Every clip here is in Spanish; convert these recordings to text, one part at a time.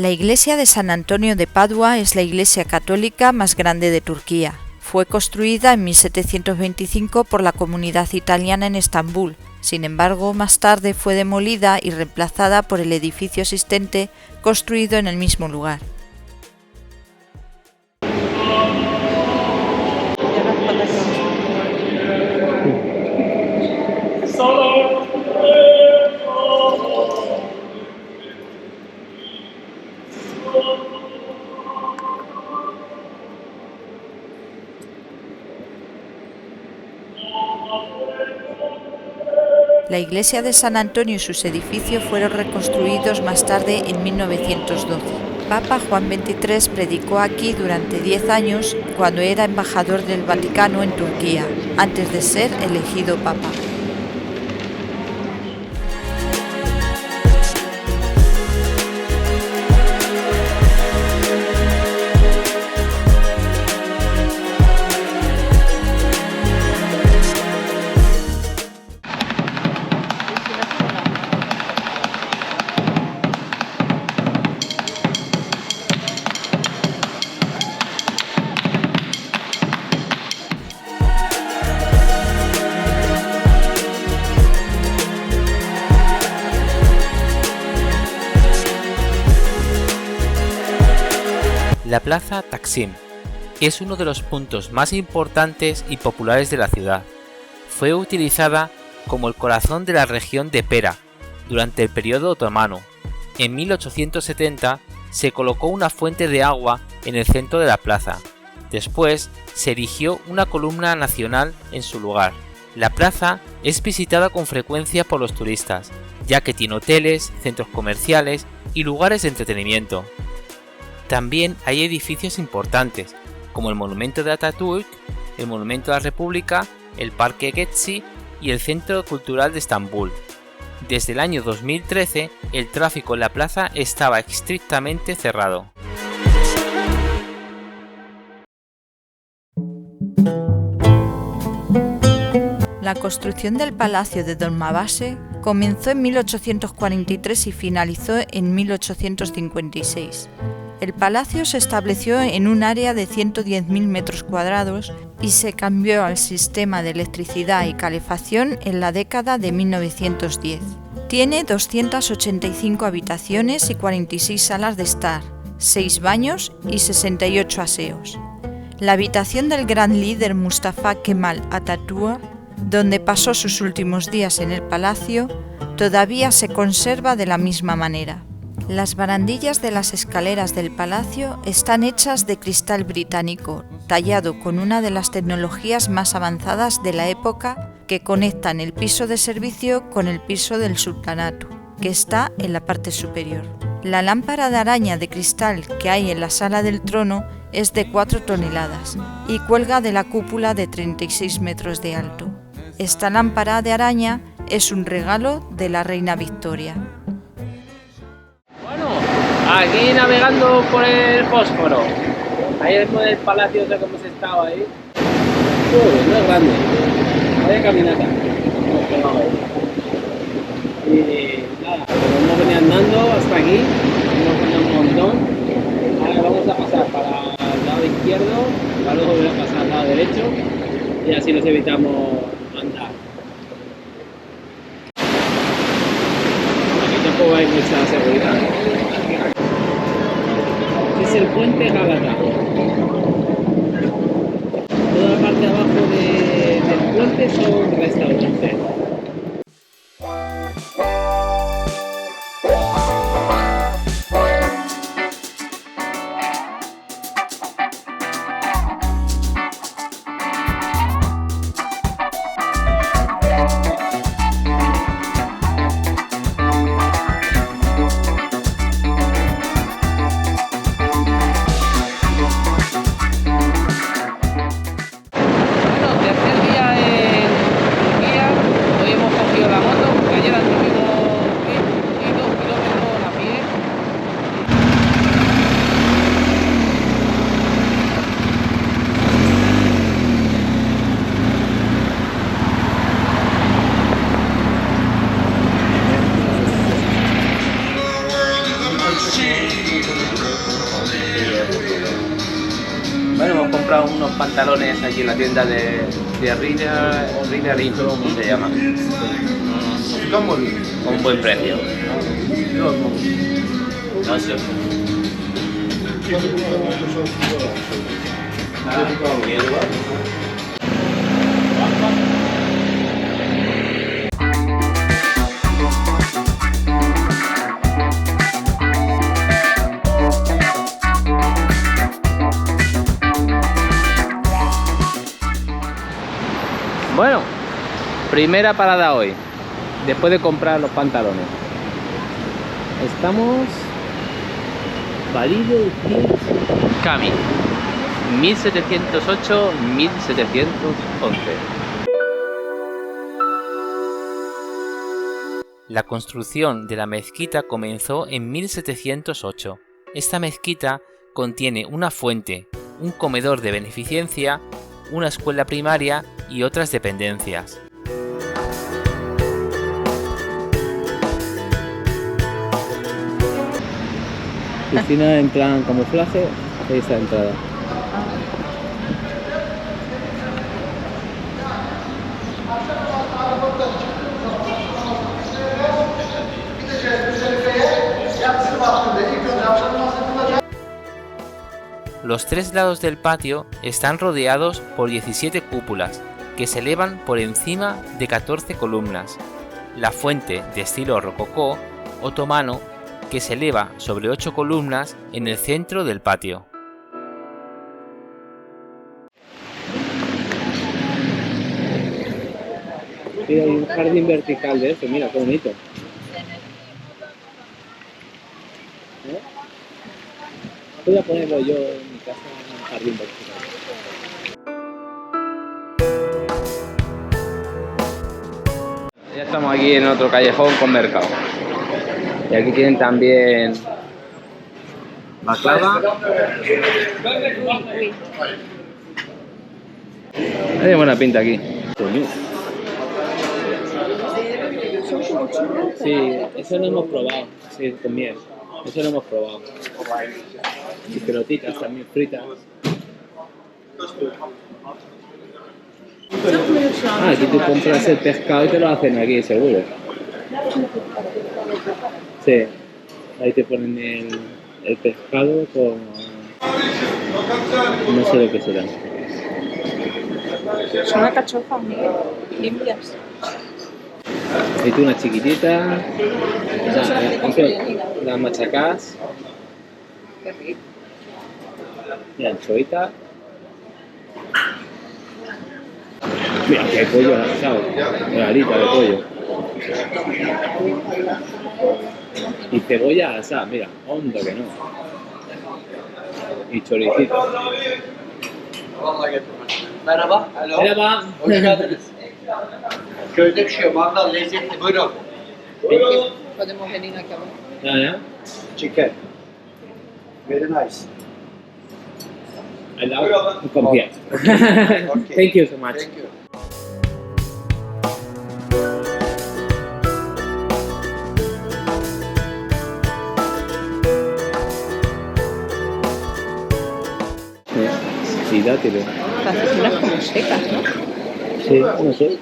La iglesia de San Antonio de Padua es la iglesia católica más grande de Turquía. Fue construida en 1725 por la comunidad italiana en Estambul. Sin embargo, más tarde fue demolida y reemplazada por el edificio existente construido en el mismo lugar. La iglesia de San Antonio y sus edificios fueron reconstruidos más tarde en 1912. Papa Juan XXIII predicó aquí durante 10 años cuando era embajador del Vaticano en Turquía, antes de ser elegido papa. La plaza Taksim es uno de los puntos más importantes y populares de la ciudad. Fue utilizada como el corazón de la región de Pera durante el periodo otomano. En 1870 se colocó una fuente de agua en el centro de la plaza. Después se erigió una columna nacional en su lugar. La plaza es visitada con frecuencia por los turistas, ya que tiene hoteles, centros comerciales y lugares de entretenimiento. También hay edificios importantes, como el Monumento de Atatürk, el Monumento a la República, el Parque Gezi y el Centro Cultural de Estambul. Desde el año 2013, el tráfico en la plaza estaba estrictamente cerrado. La construcción del Palacio de Dolmabahce comenzó en 1843 y finalizó en 1856. El palacio se estableció en un área de 110.000 metros cuadrados y se cambió al sistema de electricidad y calefacción en la década de 1910. Tiene 285 habitaciones y 46 salas de estar, 6 baños y 68 aseos. La habitación del gran líder Mustafa Kemal Atatürk, donde pasó sus últimos días en el palacio, todavía se conserva de la misma manera. Las barandillas de las escaleras del palacio están hechas de cristal británico, tallado con una de las tecnologías más avanzadas de la época que conectan el piso de servicio con el piso del sultanato, que está en la parte superior. La lámpara de araña de cristal que hay en la sala del trono es de 4 toneladas y cuelga de la cúpula de 36 metros de alto. Esta lámpara de araña es un regalo de la reina Victoria. Aquí navegando por el Bósforo. Ahí después del palacio, sé cómo se estaba ahí. No es grande. Vaya caminata. Y nada, hemos venido andando hasta aquí. Hemos venido un montón. Ahora vamos a pasar para el lado izquierdo, para luego volver a pasar al lado derecho. Y así nos evitamos andar. Aquí tampoco hay mucha seguridad. Es el puente Gálata. Toda la parte de abajo del puente son restaurantes. comprado unos pantalones aquí en la tienda de Reader Inn, ¿cómo se llama? Con un buen precio. No sé. Bueno, primera parada hoy, después de comprar los pantalones. Estamos Lidl Cami, 1708-1711. La construcción de la mezquita comenzó en 1708. Esta mezquita contiene una fuente, un comedor de beneficencia, una escuela primaria y otras dependencias. Piscina en plan camuflaje, ahí está la entrada. Los tres lados del patio están rodeados por 17 cúpulas que se elevan por encima de 14 columnas. La fuente de estilo rococó otomano que se eleva sobre 8 columnas en el centro del patio. Sí, hay un jardín vertical de eso, mira qué bonito. Voy a ponerlo yo en mi casa en un jardín vertical. Ya estamos aquí en otro callejón con mercado. Y aquí tienen también baklava. Hay buena pinta aquí. Sí, eso lo hemos probado. Sí, con miel. Eso lo hemos probado. Y pelotitas también fritas. Ah, aquí tú compras el pescado y te lo hacen aquí, seguro. Sí, ahí te ponen el pescado con... no sé lo que será. Son alcachofas, Miguel, limpias. Y tú una chiquitita, las machacás. Qué rico. Y anchoita. Mira, que hay pollo asado, una alita de pollo. Y cebolla asada, mira, hondo que no. Y choricito. Merhaba. Alo. Merhaba. Hoş geldiniz. Köyde pişiyor. Mangal lezzetli. Buyurun. Podemos venir acá. Ya, ya. Chicken. Very nice. I love come here. Thank you so much. Thank you. Sí, dátiles. Las aceitunas como secas, ¿no? Sí, no sé.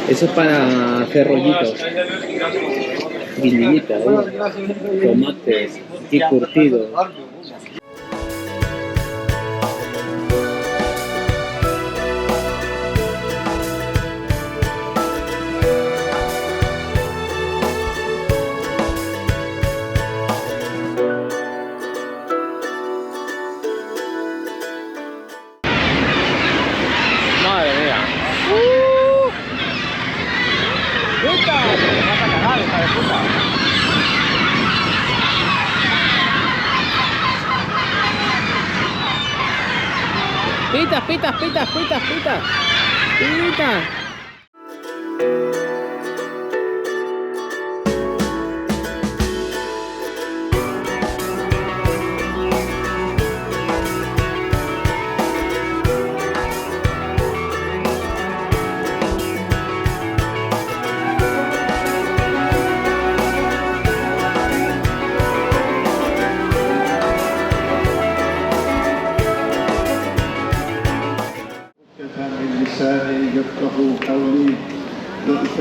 Eso es para hacer rollitos. Guindillitas, ¿no? Tomates y curtidos. Madre mía. ¡Puta! ¡Me vas a cagar, hija de puta! ¡Pitas, pitas, pitas, pitas, pitas! ¡Pitas!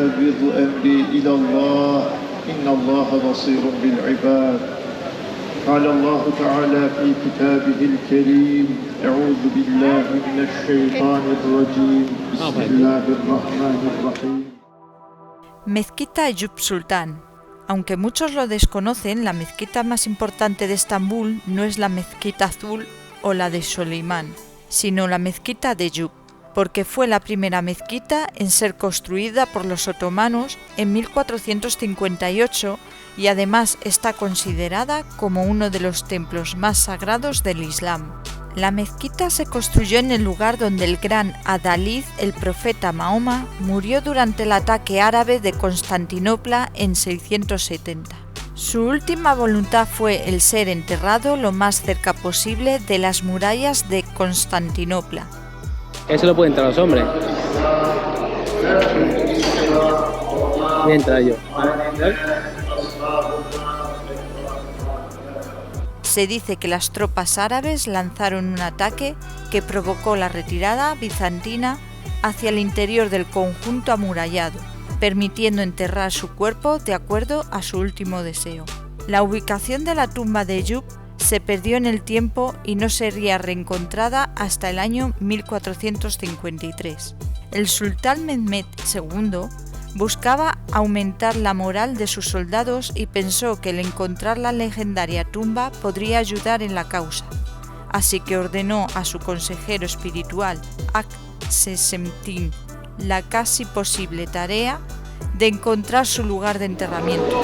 وأفوض أمري إلى الله إن الله بصير بالعباد. قال الله تعالى في كتابه الكريم أعوذ بالله من الشيطان الرجيم بسم الله الرحمن الرحيم. Mezquita Eyüp Sultan. Aunque muchos lo desconocen, la mezquita más importante de Estambul no es la mezquita azul o la de Solimán, sino la mezquita de Eyüp, porque fue la primera mezquita en ser construida por los otomanos en 1458 y además está considerada como uno de los templos más sagrados del Islam. La mezquita se construyó en el lugar donde el gran adalid, el profeta Mahoma, murió durante el ataque árabe de Constantinopla en 670. Su última voluntad fue el ser enterrado lo más cerca posible de las murallas de Constantinopla. Eso lo pueden entrar los hombres. Voy a entrar yo. Se dice que las tropas árabes lanzaron un ataque que provocó la retirada bizantina hacia el interior del conjunto amurallado, permitiendo enterrar su cuerpo de acuerdo a su último deseo. La ubicación de la tumba de Eyüp se perdió en el tiempo y no sería reencontrada hasta el año 1453. El sultán Mehmed II buscaba aumentar la moral de sus soldados y pensó que el encontrar la legendaria tumba podría ayudar en la causa, así que ordenó a su consejero espiritual, Ak-Sesemtin, la casi posible tarea de encontrar su lugar de enterramiento.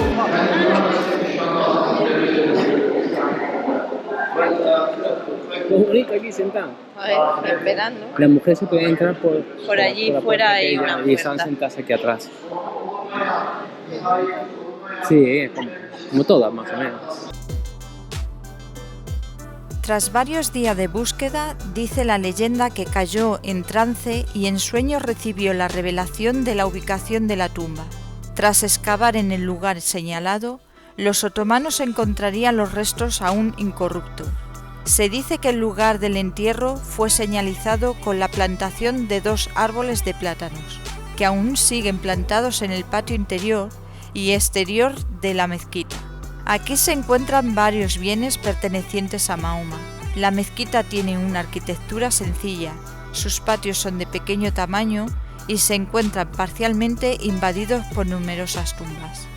Los ricos aquí sentados. A ver, esperando. Las mujeres se pueden entrar por allí por la fuera puerta hay aquella una y puerta. están sentadas aquí atrás. Sí, como todas más o menos. Tras varios días de búsqueda, dice la leyenda que cayó en trance y en sueños recibió la revelación de la ubicación de la tumba. Tras excavar en el lugar señalado, los otomanos encontrarían los restos aún incorruptos. Se dice que el lugar del entierro fue señalizado con la plantación de 2 árboles de plátanos, que aún siguen plantados en el patio interior y exterior de la mezquita. Aquí se encuentran varios bienes pertenecientes a Mahoma. La mezquita tiene una arquitectura sencilla, sus patios son de pequeño tamaño y se encuentran parcialmente invadidos por numerosas tumbas.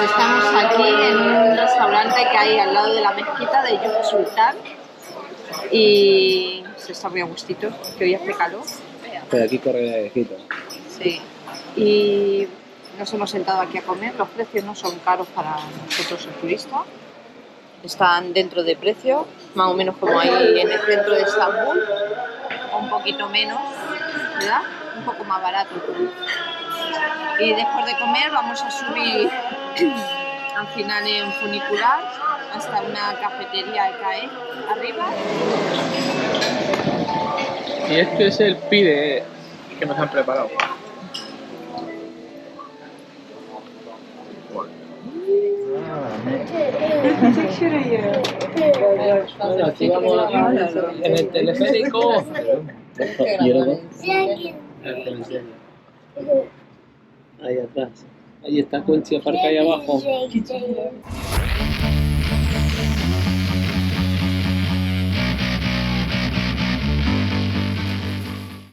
Estamos aquí en un restaurante que hay al lado de la mezquita de Eyüp Sultan y se está muy a gustito, que hoy hace calor. Pero aquí corre de viejito. Sí. Y nos hemos sentado aquí a comer. Los precios no son caros para nosotros el turista. Están dentro de precio, más o menos como hay en el centro de Estambul, o un poquito menos, ¿verdad? Un poco más barato. Y después de comer vamos a subir al final en funicular hasta una cafetería que hay arriba. Y este es el pide que nos han preparado. Bueno, aquí vamos en el teleférico. Ahí atrás. Ahí está Conchi, aparca ahí abajo.